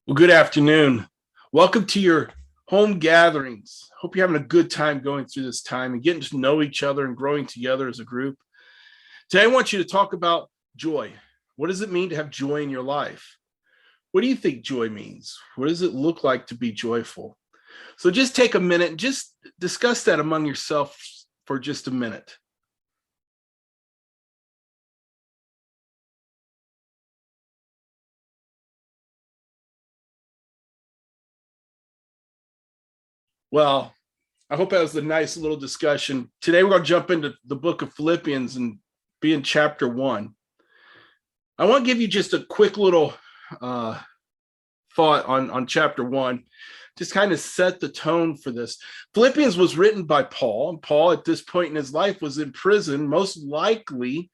Well, good afternoon. Welcome to your home gatherings. Hope you're having a good time going through this time and getting to know each other and growing together as a group. Today, I want you to talk about joy. What does it mean to have joy in your life? What do you think joy means? What does it look like to be joyful? So just take a minute and just discuss that among yourself for just a minute. Well, I hope that was a nice little discussion. Today, we're going to jump into the book of Philippians and be in chapter 1. I want to give you just a quick little thought on chapter 1, just kind of set the tone for this. Philippians was written by Paul, and Paul at this point in his life was in prison. Most likely,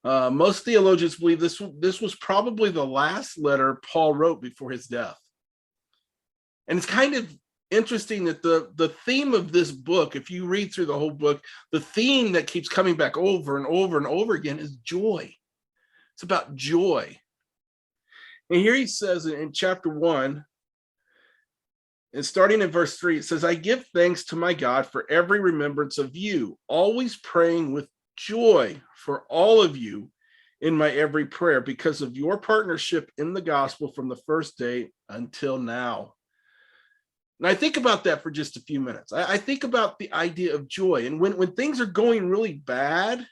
most theologians believe this was probably the last letter Paul wrote before his death. And it's kind of interesting that the theme of this book, if you read through the whole book, the theme that keeps coming back over and over and over again is joy. It's about joy. And here he says in chapter 1, and starting in verse 3, it says, I give thanks to my God for every remembrance of you, always praying with joy for all of you in my every prayer, because of your partnership in the gospel from the first day until now. And I think about that for just a few minutes. I think about the idea of joy. And when things are going really bad,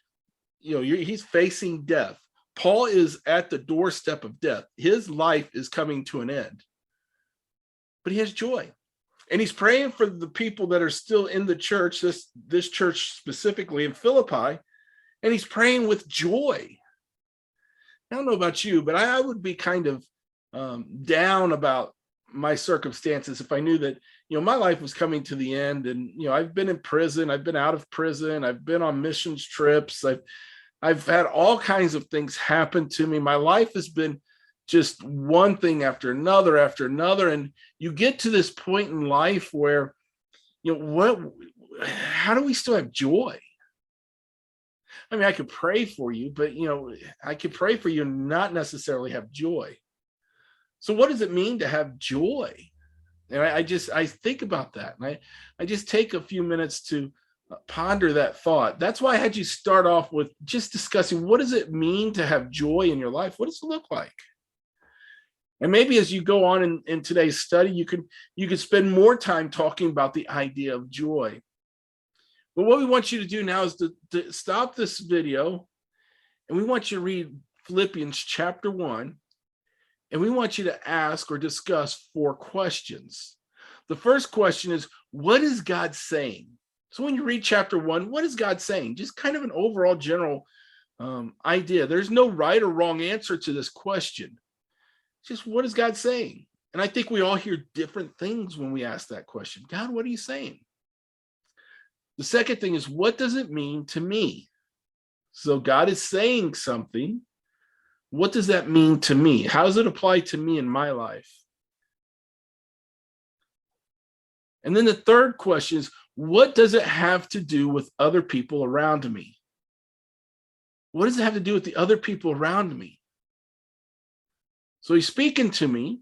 he's facing death. Paul is at the doorstep of death. His life is coming to an end. But he has joy. And he's praying for the people that are still in the church, this church specifically in Philippi, and he's praying with joy. I don't know about you, but I would be kind of down about my circumstances if I knew that, my life was coming to the end. And, I've been in prison, I've been out of prison, I've been on missions trips, I've had all kinds of things happen to me. My life has been just one thing after another. And you get to this point in life where, how do we still have joy? I mean, I could pray for you, but, I could pray for you and not necessarily have joy. So what does it mean to have joy? And I think about that. And I just take a few minutes to ponder that thought. That's why I had you start off with just discussing, what does it mean to have joy in your life? What does it look like? And maybe as you go on in today's study, you could spend more time talking about the idea of joy. But what we want you to do now is to stop this video, and we want you to read Philippians chapter 1, and we want you to ask or discuss 4 questions. The first question is, what is God saying? So when you read chapter 1, what is God saying? Just kind of an overall general idea. There's no right or wrong answer to this question. Just what is God saying? And I think we all hear different things when we ask that question. God, what are you saying? The second thing is, what does it mean to me? So God is saying something. What does that mean to me? How does it apply to me in my life? And then the third question is, what does it have to do with other people around me? What does it have to do with the other people around me? So he's speaking to me.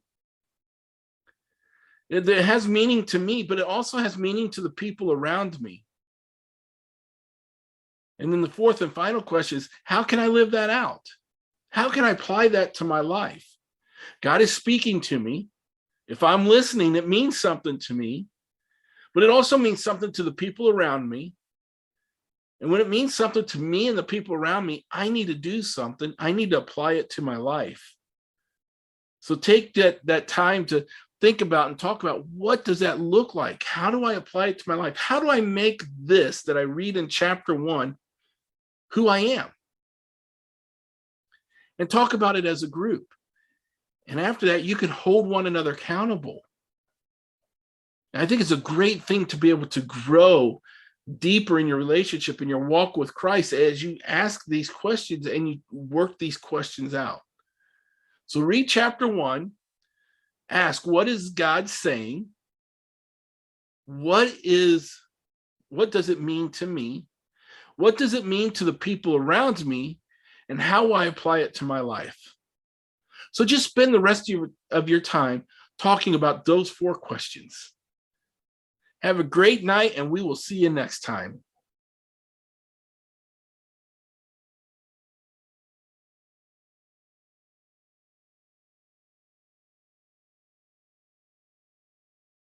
It has meaning to me, but it also has meaning to the people around me. And then the fourth and final question is, how can I live that out? How can I apply that to my life? God is speaking to me. If I'm listening, it means something to me, but it also means something to the people around me. And when it means something to me and the people around me, I need to do something. I need to apply it to my life. So take that time to think about and talk about, what does that look like? How do I apply it to my life? How do I make this that I read in chapter 1 who I am? And talk about it as a group. And after that, you can hold one another accountable. And I think it's a great thing to be able to grow deeper in your relationship, in your walk with Christ, as you ask these questions and you work these questions out. So read chapter 1, ask, what is God saying? What does it mean to me? What does it mean to the people around me? And how I apply it to my life? So just spend the rest of your time talking about those 4 questions. Have a great night, and we will see you next time.